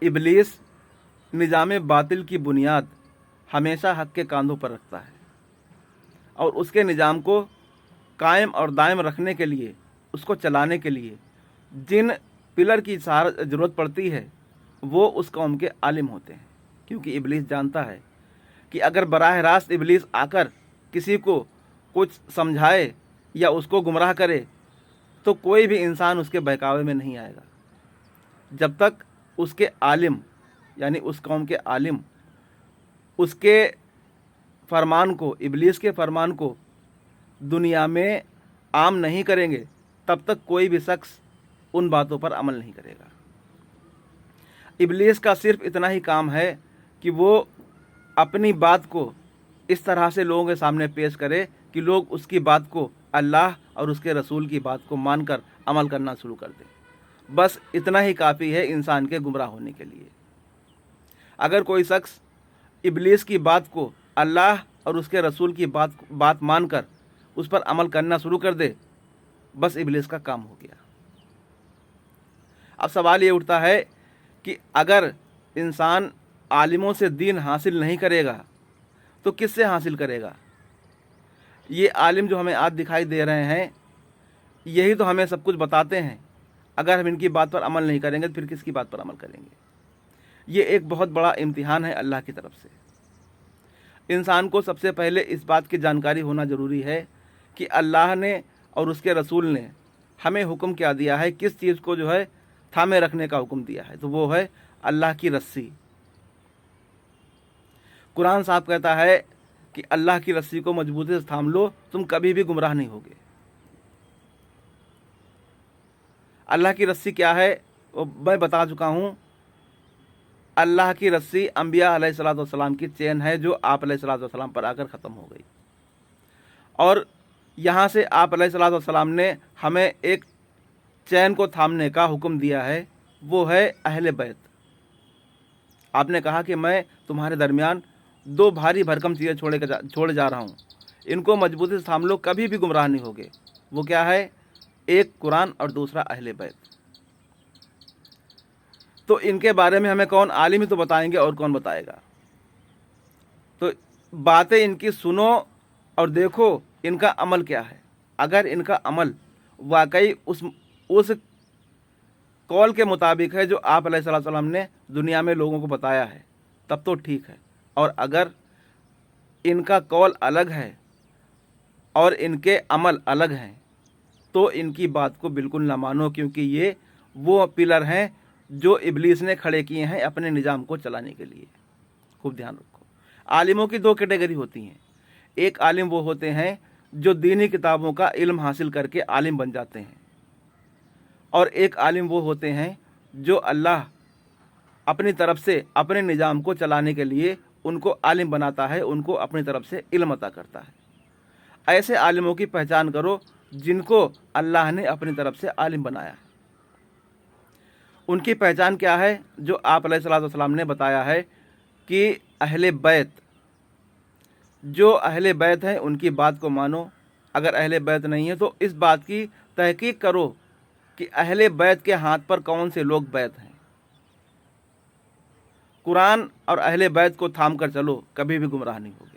इब्लीस निज़ाम बातिल की बुनियाद हमेशा हक़ के कांधों पर रखता है और उसके निज़ाम को कायम और दायम रखने के लिए, उसको चलाने के लिए जिन पिलर की ज़रूरत पड़ती है वो उस कौम के आलिम होते हैं। क्योंकि इब्लीस जानता है कि अगर बराह रास्त इब्लीस आकर किसी को कुछ समझाए या उसको गुमराह करे तो कोई भी इंसान उसके बहकावे में नहीं आएगा जब तक उसके आलिम, यानी उस कौम के आलिम उसके फरमान को, इब्लीस के फरमान को दुनिया में आम नहीं करेंगे, तब तक कोई भी शख्स उन बातों पर अमल नहीं करेगा। इब्लीस का सिर्फ इतना ही काम है कि वो अपनी बात को इस तरह से लोगों के सामने पेश करे कि लोग उसकी बात को, अल्लाह और उसके रसूल की बात को मानकर अमल करना शुरू कर दें। बस इतना ही काफ़ी है इंसान के गुमराह होने के लिए। अगर कोई शख्स इब्लीस की बात को अल्लाह और उसके रसूल की बात मानकर उस पर अमल करना शुरू कर दे, बस इब्लीस का काम हो गया। अब सवाल ये उठता है कि अगर इंसान आलिमों से दीन हासिल नहीं करेगा तो किससे हासिल करेगा? ये आलिम जो हमें आज दिखाई दे रहे हैं यही तो हमें सब कुछ बताते हैं। अगर हम इनकी बात पर अमल नहीं करेंगे तो फिर किसकी बात पर अमल करेंगे? ये एक बहुत बड़ा इम्तिहान है अल्लाह की तरफ से। इंसान को सबसे पहले इस बात की जानकारी होना ज़रूरी है कि अल्लाह ने और उसके रसूल ने हमें हुक्म क्या दिया है, किस चीज़ को जो है थामे रखने का हुक्म दिया है, तो वो है अल्लाह की रस्सी। कुरान साहब कहता है कि अल्लाह की रस्सी को मजबूती से थाम लो, तुम कभी भी गुमराह नहीं होगे। अल्लाह की रस्सी क्या है वो मैं बता चुका हूँ। अल्लाह की रस्सी अंबिया अलैहिस्सलाम की चेन है जो आप अलैहिस्सलाम पर आकर ख़त्म हो गई, और यहाँ से आप अलैहिस्सलाम ने हमें एक चैन को थामने का हुक्म दिया है, वो है अहले बैत। आपने कहा कि मैं तुम्हारे दरमियान दो भारी भरकम चीज़ें छोड़ जा रहा हूँ, इनको मजबूती से थाम लो, कभी भी गुमराह नहीं होगे। वो क्या है? एक कुरान और दूसरा अहले बैत। तो इनके बारे में हमें कौन, आलिम ही तो बताएंगे, और कौन बताएगा? तो बातें इनकी सुनो और देखो इनका अमल क्या है। अगर इनका अमल वाकई उस कौल के मुताबिक है जो आप अलैहिस्सलाम ने दुनिया में लोगों को बताया है, तब तो ठीक है। और अगर इनका कौल अलग है और इनके अमल अलग हैं तो इनकी बात को बिल्कुल ना मानो, क्योंकि ये वो पिलर हैं जो इब्लीस ने खड़े किए हैं अपने निज़ाम को चलाने के लिए। खूब ध्यान रखो। आलिमों की दो कैटेगरी होती हैं। एक आलिम वो होते हैं जो दीनी किताबों का इल्म हासिल करके आलिम बन जाते हैं, और एक आलिम वो होते हैं जो अल्लाह अपनी तरफ से अपने निज़ाम को चलाने के लिए उनको आलिम बनाता है, उनको अपनी तरफ से इल्म अता करता है। ऐसे आलिमों की पहचान करो जिनको अल्लाह ने अपनी तरफ से आलिम बनाया है। उनकी पहचान क्या है? जो आप अलैहिस्सलाम ने बताया है कि अहले बैत, जो अहले बैत हैं उनकी बात को मानो। अगर अहले बैत नहीं है तो इस बात की तहकीक करो कि अहले बैत के हाथ पर कौन से लोग बैत हैं। कुरान और अहले बैत को थाम कर चलो, कभी भी गुमराह नहीं होगा।